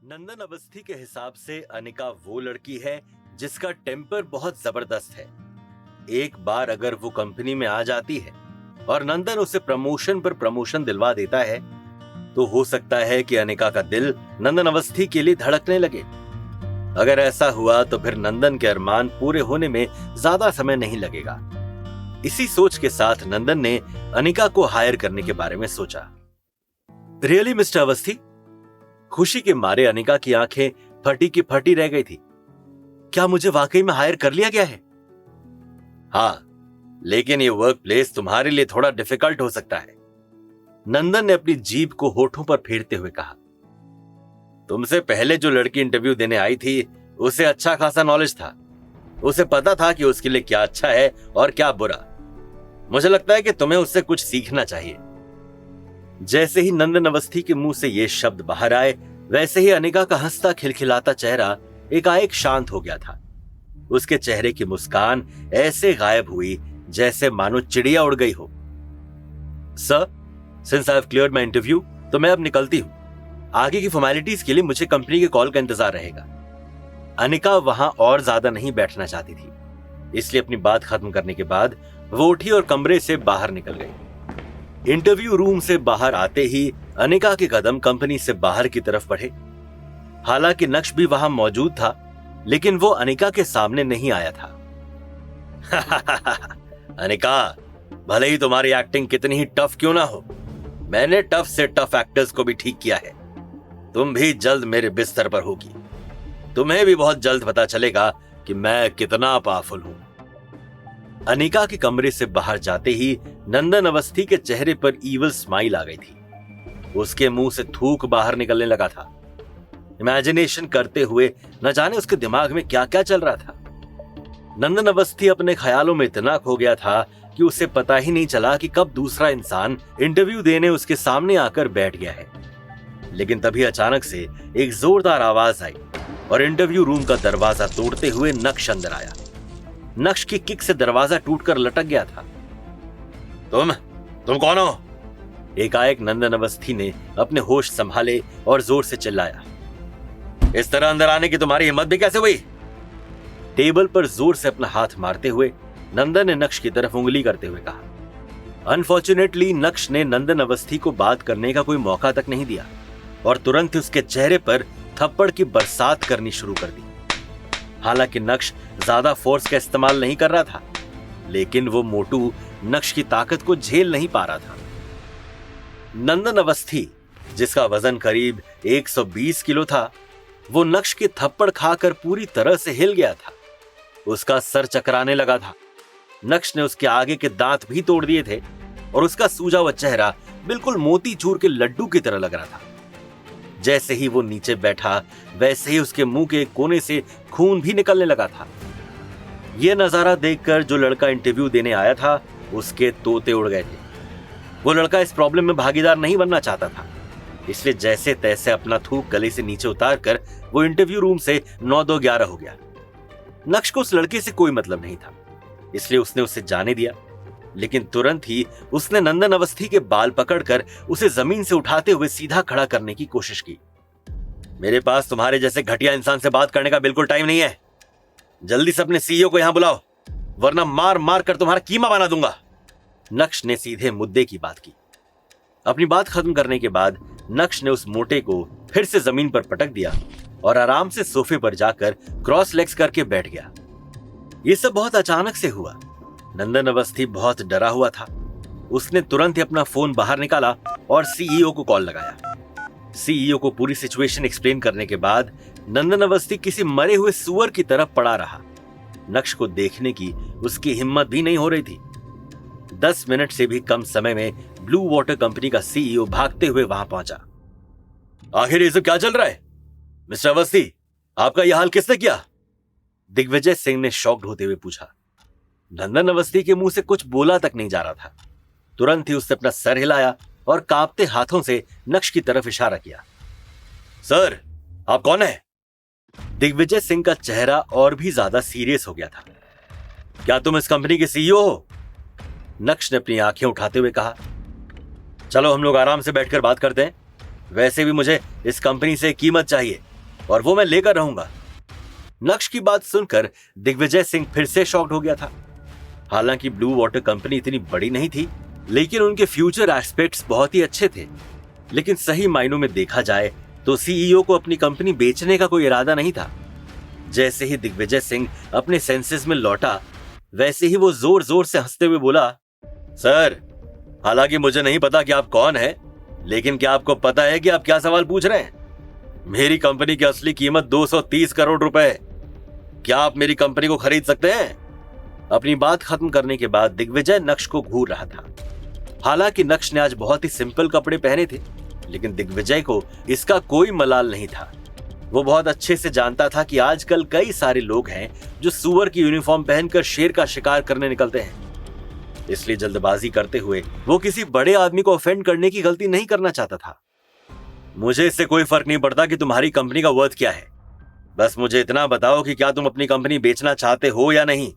नंदन अवस्थी के हिसाब से अनिका वो लड़की है जिसका टेम्पर बहुत जबरदस्त है। एक बार अगर वो कंपनी में आ जाती है और नंदन उसे प्रमोशन पर प्रमोशन दिलवा देता है तो हो सकता है कि अनिका का दिल नंदन अवस्थी के लिए धड़कने लगे। अगर ऐसा हुआ तो फिर नंदन के अरमान पूरे होने में ज्यादा समय नहीं लगेगा। इसी सोच के साथ नंदन ने अनिका को हायर करने के बारे में सोचा। Really mister Awasthi? खुशी के मारे अनिका की आंखें फटी की फटी रह गई थी। क्या मुझे वाकई में हायर कर लिया गया है? हाँ, लेकिन ये वर्क प्लेस तुम्हारे लिए थोड़ा डिफिकल्ट हो सकता है। नंदन ने अपनी जीभ को होठों पर फेरते हुए कहा। तुमसे पहले जो लड़की इंटरव्यू देने आई थी उसे अच्छा खासा नॉलेज था। उसे पता था कि उसके लिए क्या अच्छा है और क्या बुरा। मुझे लगता है कि तुम्हें उससे कुछ सीखना चाहिए। जैसे ही नंदन अवस्थी के मुंह से ये शब्द बाहर आए वैसे ही अनिका का हंसता खिलखिलाता चेहरा एकाएक शांत हो गया था। उसके चेहरे की मुस्कान ऐसे गायब हुई जैसे मानो चिड़िया उड़ गई हो। Sir, since I have cleared my interview तो मैं अब निकलती हूं। आगे की फॉर्मेलिटीज के लिए मुझे कंपनी के कॉल का इंतजार रहेगा। अनिका वहां और ज्यादा नहीं बैठना चाहती थी, इसलिए अपनी बात खत्म करने के बाद वो उठी और कमरे से बाहर निकल गई। इंटरव्यू रूम से बाहर आते ही अनिका के कदम कंपनी से बाहर की तरफ बढ़े। हालांकि नक्श भी वहां मौजूद था, लेकिन वो अनिका के सामने नहीं आया था। अनिका, भले ही तुम्हारी एक्टिंग कितनी ही टफ क्यों ना हो, मैंने टफ से टफ एक्टर्स को भी ठीक किया है। तुम भी जल्द मेरे बिस्तर पर होगी। तुम्हें भी बहुत जल्द पता चलेगा कि मैं कितना पावरफुल हूं। अनिका के कमरे से बाहर जाते ही नंदन अवस्थी के चेहरे पर ईविल स्माइल आ गई थी। उसके मुंह से थूक बाहर निकलने लगा था। इमेजिनेशन करते हुए न जाने उसके दिमाग में क्या क्या चल रहा था। नंदन अवस्थी अपने ख्यालों में इतना खो गया था कि उसे पता ही नहीं चला कि कब दूसरा इंसान इंटरव्यू देने उसके सामने आकर बैठ गया है। लेकिन तभी अचानक से एक जोरदार आवाज आई और इंटरव्यू रूम का दरवाजा तोड़ते हुए नक्श अंदर आया। नक्श की किक से दरवाजा टूटकर लटक गया था। तुम कौन हो? एकाएक नंदन अवस्थी ने अपने होश संभाले और जोर से चिल्लाया। इस तरह अंदर आने की तुम्हारी हिम्मत भी कैसे हुई? टेबल पर जोर से अपना हाथ मारते हुए नंदन ने नक्श की तरफ उंगली करते हुए कहा। अनफॉर्चुनेटली नक्श ने नंदन अवस्थी को बात करने का कोई मौका तक नहीं दिया और तुरंत ही उसके चेहरे पर थप्पड़ की बरसात करनी शुरू कर दी। हालांकि नक्श ज्यादा फोर्स का इस्तेमाल नहीं कर रहा था, लेकिन वो मोटू नक्श की ताकत को झेल नहीं पा रहा था। नंदन अवस्थी, जिसका वजन करीब 120 किलो था, वो नक्श के थप्पड़ खाकर पूरी तरह से हिल गया था। उसका सर चकराने लगा था। नक्श ने उसके आगे के दांत भी तोड़ दिए थे और उसका सूजा हुआ चेहरा बिल्कुल मोतीचूर के लड्डू की तरह लग रहा था। जैसे ही वो नीचे बैठा वैसे ही उसके मुंह के कोने से खून भी निकलने लगा था। यह नजारा देखकर जो लड़का इंटरव्यू देने आया था उसके तोते उड़ गए थे। वो लड़का इस प्रॉब्लम में भागीदार नहीं बनना चाहता था, इसलिए जैसे तैसे अपना थूक गले से नीचे उतार कर वो इंटरव्यू रूम से 9-2-11 हो गया। नक्श को उस लड़के से कोई मतलब नहीं था, इसलिए उसने उसे जाने दिया। लेकिन तुरंत ही उसने नंदन अवस्थी के बाल पकड़कर उसे जमीन से उठाते हुए सीधा खड़ा करने की कोशिश की। मेरे पास तुम्हारे जैसे घटिया इंसान से बात करने का बिल्कुल टाइम नहीं है। जल्दी से अपने सीईओ को यहां बुलाओ, वरना मार मार कर तुम्हारा कीमा बना दूंगा। नक्श ने सीधे मुद्दे की बात की। अपनी बात खत्म करने के बाद नक्श ने उस मोटे को फिर से जमीन पर पटक दिया और आराम से सोफे पर जाकर क्रॉस लेग्स करके बैठ गया। यह सब बहुत अचानक से हुआ। नंदन अवस्थी बहुत डरा हुआ था। उसने तुरंत ही अपना फोन बाहर निकाला और सीईओ को कॉल लगाया। सीईओ को पूरी सिचुएशन एक्सप्लेन करने के बाद नंदन अवस्थी किसी मरे हुए सुअर की तरफ पड़ा रहा। नक्श को देखने की उसकी हिम्मत भी नहीं हो रही थी। 10 मिनट से भी कम समय में ब्लू वाटर कंपनी का सीईओ भागते हुए वहां पहुंचा। आखिर ये सब क्या चल रहा है? मिस्टर अवस्थी, आपका यह हाल किसने किया? दिग्विजय सिंह ने शॉक्ड होते हुए पूछा। नंदन अवस्थी के मुंह से कुछ बोला तक नहीं जा रहा था। तुरंत ही उसने अपना सर हिलाया और कांपते हाथों से नक्श की तरफ इशारा किया। सर, आप कौन है? दिग्विजय सिंह का चेहरा और भी ज्यादा सीरियस हो गया था। क्या तुम इस कंपनी के सीईओ हो? नक्श ने अपनी आंखें उठाते हुए कहा। चलो हम लोग आराम से बैठकर बात करते हैं। वैसे भी मुझे इस कंपनी से कीमत चाहिए, और वो मैं लेकर रहूंगा। नक्श की बात सुनकर दिग्विजय सिंह फिर से शॉक्ड हो गया था। हालांकि ब्लू वाटर कंपनी इतनी बड़ी नहीं थी, लेकिन उनके फ्यूचर एस्पेक्ट्स बहुत ही अच्छे थे। लेकिन सही मायनों में देखा जाए तो सीईओ को अपनी कंपनी बेचने का कोई इरादा नहीं था। जैसे ही दिग्विजय सिंह अपने सेंसेस में लौटा, वैसे ही वो जोर जोर से हंसते हुए बोला, सर, हालांकि मुझे नहीं पता कि आप कौन हैं, लेकिन क्या आपको पता है कि आप क्या सवाल पूछ रहे हैं? मेरी कंपनी की असली कीमत 230 करोड़ रुपए है। क्या आप मेरी कंपनी को खरीद सकते हैं? अपनी बात खत्म करने के बाद दिग्विजय नक्श को घूर रहा था। हालांकि नक्श ने आज बहुत ही सिंपल कपड़े पहने थे, लेकिन दिग्विजय को इसका कोई मलाल नहीं था। वो बहुत अच्छे से जानता था कि आजकल कई सारे लोग हैं जो सूअर की यूनिफॉर्म पहनकर शेर का शिकार करने निकलते हैं। इसलिए जल्दबाजी करते हुए वो किसी बड़े आदमी को ऑफेंड करने की गलती नहीं करना चाहता था। मुझे इससे कोई फर्क नहीं पड़ता कि तुम्हारी कंपनी का वर्थ क्या है। बस मुझे इतना बताओ कि क्या तुम अपनी कंपनी बेचना चाहते हो या नहीं।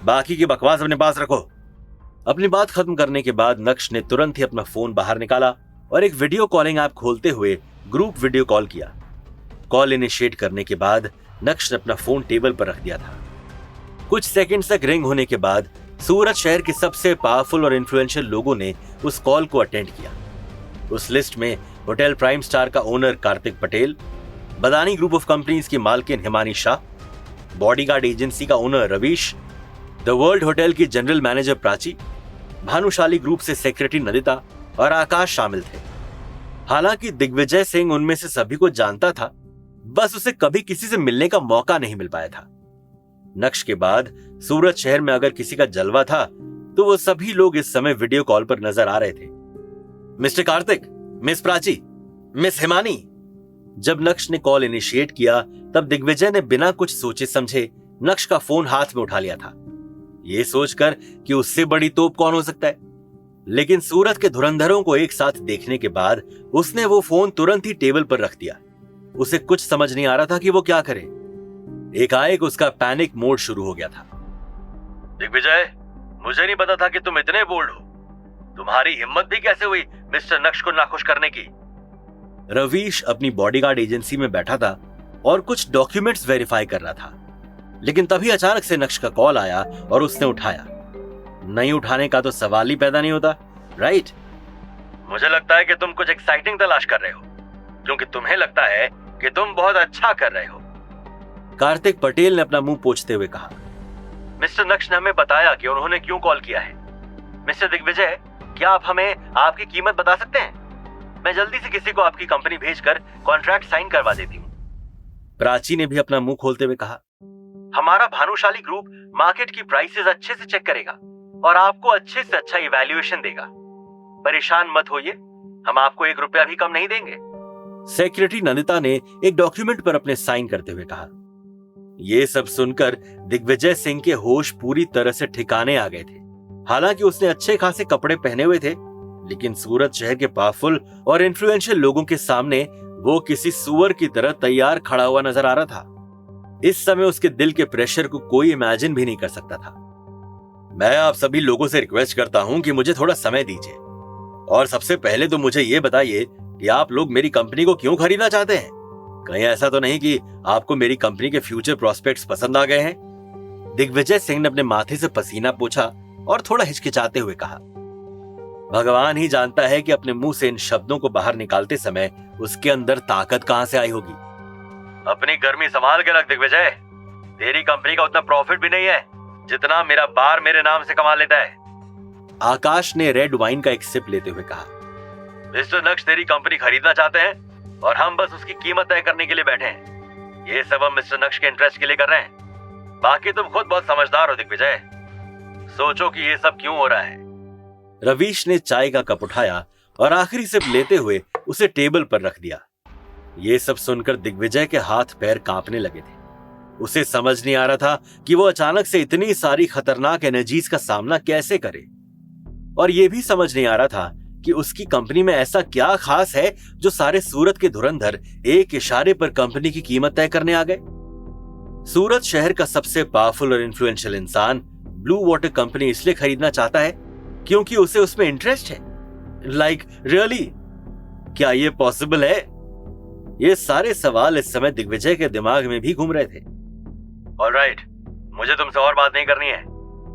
बाकी की बकवास अपने पास रखो। अपनी बात खत्म करने के बाद नक्श ने तुरंत ही अपना फोन बाहर निकाला और एक वीडियो कॉलिंग ऐप खोलते हुए ग्रुप वीडियो कॉल किया। कॉल इनिशिएट करने के बाद नक्श ने अपना फोन टेबल पर रख दिया था। कुछ सेकंड्स तक रिंग होने के बाद सूरत शहर के सबसे पावरफुल और इन्फ्लुएंशियल लोगों ने उस कॉल को अटेंड किया। उस लिस्ट में होटल प्राइम स्टार का owner Kartik Patel, Badani group of companies की मालकिन हिमानी शाह, बॉडीगार्ड एजेंसी का owner Ravish, the world hotel की general manager Prachi, Bhanushali group से सेक्रेटरी नदिता और आकाश शामिल थे। हालांकि दिग्विजय सिंह उनमें से सभी को जानता था, बस उसे कभी किसी से मिलने का मौका नहीं मिल पाया था। नक्श के बाद सूरत शहर में अगर किसी का जलवा था तो वो सभी लोग इस समय वीडियो कॉल पर नजर आ रहे थे। Mister Kartik, miss Prachi, miss Himani. जब नक्श ने कॉल इनिशिएट किया तब दिग्विजय ने बिना कुछ सोचे समझे नक्श का फोन हाथ में उठा लिया था, ये सोचकर कि उससे बड़ी तोप कौन हो सकता है। लेकिन सूरत के धुरंधरों को एक साथ देखने के बाद उसने वो फोन तुरंत ही टेबल पर रख दिया। उसे कुछ समझ नहीं आ रहा था कि वो क्या करे। एकाएक उसका पैनिक मोड शुरू हो गया था। दिग्विजय, मुझे नहीं पता था कि तुम इतने बोल्ड हो। तुम्हारी हिम्मत भी कैसे हुई मिस्टर नक्श को नाखुश करने की? रवीश अपनी बॉडीगार्ड एजेंसी में बैठा था और कुछ डॉक्यूमेंट्स वेरीफाई कर रहा था, लेकिन तभी अचानक से नक्श का कॉल आया और उसने उठाया। नहीं उठाने का तो सवाल ही पैदा नहीं होता, राइट? मुझे लगता है कि तुम कुछ एक्साइटिंग तलाश कर रहे हो, क्योंकि तुम्हें लगता है कि तुम बहुत अच्छा कर रहे हो। कार्तिक पटेल ने अपना मुंह पोंछते हुए कहा। मिस्टर नक्श ने हमें बताया कि उन्होंने क्यों कॉल किया है। मिस्टर दिग्विजय, क्या आप हमें आपकी कीमत बता सकते हैं? मैं जल्दी से किसी को आपकी कंपनी भेजकर कॉन्ट्रैक्ट साइन करवा देती हूँ। प्राची ने भी अपना मुंह खोलते हुए कहा, हमारा भानुशाली ग्रुप मार्केट की प्राइसेस अच्छे से चेक करेगा और आपको अच्छे से अच्छा इवैल्यूएशन देगा। परेशान मत होइए, हम आपको 1 रुपया भी कम नहीं देंगे। सेक्रेटरी नंदिता ने एक डॉक्यूमेंट पर अपने साइन करते हुए कहा। ये सब सुनकर दिग्विजय सिंह के होश पूरी तरह से ठिकाने आ गए थे। हालांकि उसने अच्छे खासे कपड़े पहने हुए थे, लेकिन सूरत शहर के पावरफुल और इन्फ्लुएंशियल लोगों के सामने वो किसी सुअर की तरह तैयार खड़ा हुआ नजर आ रहा था। इस समय उसके दिल के प्रेशर को कोई इमेजिन भी नहीं कर सकता था। मैं आप सभी लोगों से रिक्वेस्ट करता हूं कि मुझे थोड़ा समय दीजिए, और सबसे पहले तो मुझे ये बताइए कि आप लोग मेरी कंपनी को क्यों खरीदना चाहते हैं? कहीं ऐसा तो नहीं कि आपको मेरी कंपनी के फ्यूचर प्रोस्पेक्ट्स पसंद आ गए हैं? दिग्विजय सिंह ने अपने माथे से पसीना पोंछा और थोड़ा हिचकिचाते हुए कहा। भगवान ही जानता है कि अपने मुंह से इन शब्दों को बाहर निकालते समय उसके अंदर ताकत कहां से आई होगी। अपनी गर्मी संभाल के रख दिग्विजय, तेरी कंपनी का उतना प्रॉफिट भी नहीं है जितना मेरा बार मेरे नाम से कमा लेता है। आकाश ने रेड वाइन का एक सिप लेते हुए कहा। मिस्टर नक्श तेरी कंपनी खरीदना चाहते हैं और हम बस उसकी कीमत तय करने के लिए बैठे हैं। ये सब हम मिस्टर नक्श के इंटरेस्ट के लिए कर रहे हैं। बाकी तुम खुद बहुत समझदार हो दिग्विजय, सोचो कि ये सब क्यों हो रहा है। रवीश ने चाय का कप उठाया और आखिरी सिप लेते हुए उसे टेबल पर रख दिया। ये सब सुनकर दिग्विजय के हाथ पैर कांपने लगे थे। उसे समझ नहीं आ रहा था कि वो अचानक से इतनी सारी खतरनाक एनर्जीज का सामना कैसे करे, और ये भी समझ नहीं आ रहा था कि उसकी कंपनी में ऐसा क्या खास है जो सारे सूरत के धुरंधर एक इशारे पर कंपनी की कीमत तय करने आ गए। सूरत शहर का सबसे पावरफुल और इन्फ्लुएंशियल इंसान ब्लू वाटर कंपनी इसलिए खरीदना चाहता है क्योंकि उसे उसमें इंटरेस्ट है। लाइक रियली, क्या ये पॉसिबल है? ये सारे सवाल इस समय दिग्विजय के दिमाग में भी घूम रहे थे। ऑलराइट, मुझे तुमसे और बात नहीं करनी है।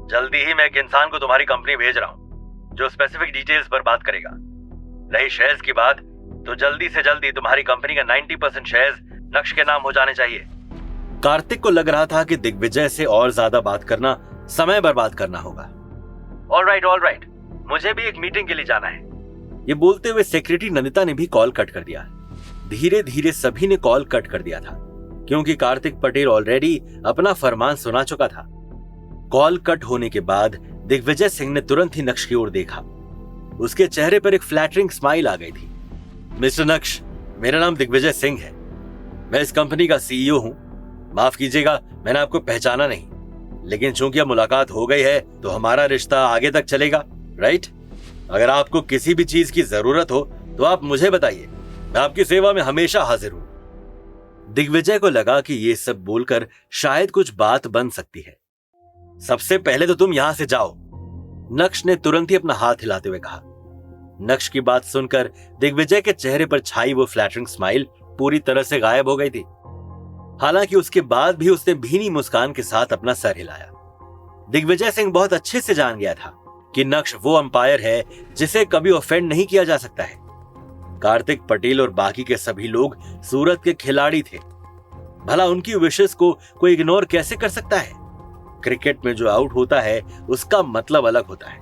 जल्दी ही मैं एक इंसान को तुम्हारी कंपनी भेज रहा हूं जो स्पेसिफिक डिटेल्स पर बात करेगा। रही शेयर्स की बात, तो जल्दी से जल्दी तुम्हारी कंपनी का 90% शेयर्स नक्श के नाम हो जाने चाहिए। कार्तिक को लग रहा था कि दिग्विजय से और ज्यादा बात करना समय बर्बाद करना होगा। ऑलराइट, मुझे भी एक मीटिंग के लिए जाना है। ये बोलते हुए सेक्रेटरी नंदिता ने भी कॉल कट कर दिया। धीरे धीरे सभी ने कॉल कट कर दिया था क्योंकि कार्तिक पटेल ऑलरेडी अपना फरमान सुना चुका था। कॉल कट होने के बाद दिग्विजय सिंह ने तुरंत ही नक्श की ओर देखा। उसके चेहरे पर एक फ्लैटरिंग स्माइल आ गई थी। मिस्टर नक्श, मेरा नाम दिग्विजय सिंह है। मैं इस कंपनी का सीईओ हूं। माफ कीजिएगा, मैंने आपको पहचाना नहीं, लेकिन चूंकि अब मुलाकात हो गई है तो हमारा रिश्ता आगे तक चलेगा, राइट? अगर आपको किसी भी चीज की जरूरत हो तो आप मुझे बताइए, मैं आपकी सेवा में हमेशा हाजिर हूं। दिग्विजय को लगा कि ये सब बोलकर शायद कुछ बात बन सकती है। सबसे पहले तो तुम यहां से जाओ, नक्श ने तुरंत ही अपना हाथ हिलाते हुए कहा। नक्श की बात सुनकर दिग्विजय के चेहरे पर छाई वो फ्लैटरिंग स्माइल पूरी तरह से गायब हो गई थी। हालांकि उसके बाद भी उसने भीनी मुस्कान के साथ अपना सर हिलाया। दिग्विजय सिंह बहुत अच्छे से जान गया था कि नक्श वो अंपायर है जिसे कभी ऑफेंड नहीं किया जा सकता है। कार्तिक पटेल और बाकी के सभी लोग सूरत के खिलाड़ी थे। भला उनकी विशेष को कोई इग्नोर कैसे कर सकता है? क्रिकेट में जो आउट होता है उसका मतलब अलग होता है,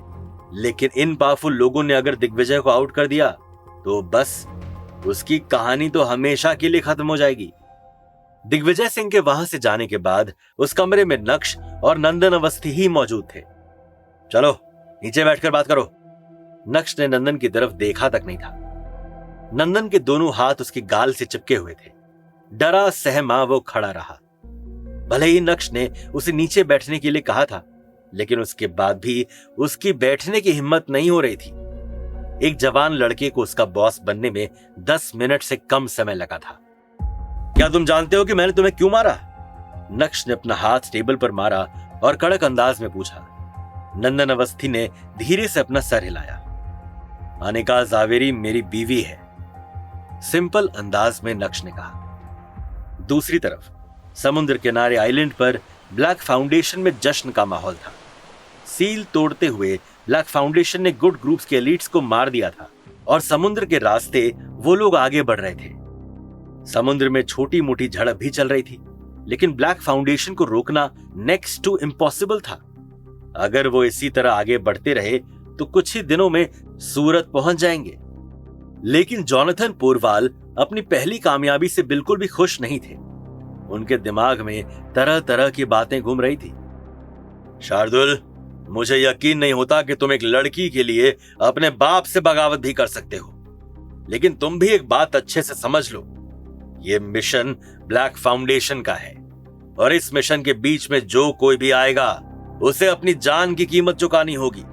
लेकिन इन पावरफुल लोगों ने अगर दिग्विजय को आउट कर दिया तो बस उसकी कहानी तो हमेशा के लिए खत्म हो जाएगी। दिग्विजय सिंह के वहां से जाने के बाद उस कमरे में नक्श और नंदन अवस्थी ही मौजूद थे। चलो नीचे बैठकर बात करो। नक्श ने नंदन की तरफ देखा तक नहीं था। नंदन के दोनों हाथ उसके गाल से चिपके हुए थे। डरा सहमा वो खड़ा रहा। भले ही नक्श ने उसे नीचे बैठने के लिए कहा था, लेकिन उसके बाद भी उसकी बैठने की हिम्मत नहीं हो रही थी। एक जवान लड़के को उसका बॉस बनने में 10 मिनट से कम समय लगा था। क्या तुम जानते हो कि मैंने तुम्हें क्यों मारा? नक्श ने अपना हाथ टेबल पर मारा और कड़क अंदाज में पूछा। नंदन अवस्थी ने धीरे से अपना सर हिलाया। अनिका जावेरी मेरी बीवी है, सिंपल अंदाज में नक्श ने कहा। दूसरी तरफ समुद्र किनारे आइलैंड पर ब्लैक फाउंडेशन में जश्न का माहौल था। सील तोड़ते हुए ब्लैक फाउंडेशन ने गुड ग्रुप्स के एलिट्स को मार दिया था और समुद्र के रास्ते वो लोग आगे बढ़ रहे थे। समुद्र में छोटी मोटी झड़प भी चल रही थी, लेकिन ब्लैक फाउंडेशन को रोकना नेक्स्ट टू इम्पॉसिबल था। अगर वो इसी तरह आगे बढ़ते रहे तो कुछ ही दिनों में सूरत पहुंच जाएंगे। लेकिन जॉनथन पोरवाल अपनी पहली कामयाबी से बिल्कुल भी खुश नहीं थे। उनके दिमाग में तरह तरह की बातें घूम रही थी। शार्दुल, मुझे यकीन नहीं होता कि तुम एक लड़की के लिए अपने बाप से बगावत भी कर सकते हो, लेकिन तुम भी एक बात अच्छे से समझ लो, ये मिशन ब्लैक फाउंडेशन का है और इस मिशन के बीच में जो कोई भी आएगा उसे अपनी जान की कीमत चुकानी होगी,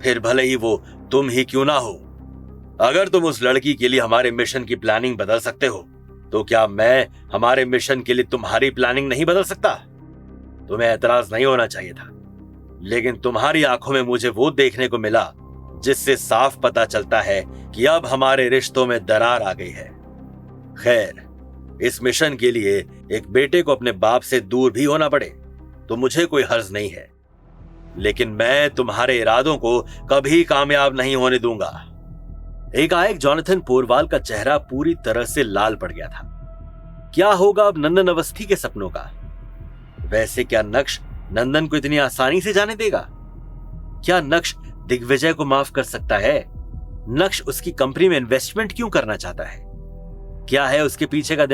फिर भले ही वो तुम ही क्यों ना हो। अगर तुम उस लड़की के लिए हमारे मिशन की प्लानिंग बदल सकते हो तो क्या मैं हमारे मिशन के लिए तुम्हारी प्लानिंग नहीं बदल सकता? तुम्हें एतराज नहीं होना चाहिए था, लेकिन तुम्हारी आंखों में मुझे वो देखने को मिला जिससे साफ पता चलता है कि अब हमारे रिश्तों में दरार आ गई है। खैर, इस मिशन के लिए एक बेटे को अपने बाप से दूर भी होना पड़े तो मुझे कोई हर्ज नहीं है, लेकिन मैं तुम्हारे इरादों को कभी कामयाब नहीं होने दूंगा। एकाएक जॉनथन पोरवाल का चेहरा पूरी तरह से लाल पड़ गया था। क्या होगा अब नंदन अवस्थी के सपनों का? वैसे क्या नक्श नंदन को इतनी आसानी से जाने देगा? क्या नक्श दिग्विजय को माफ कर सकता है? नक्श उसकी कंपनी में इन्वेस्टमेंट क्यों करना चाहता है? क्या है उसके पीछे का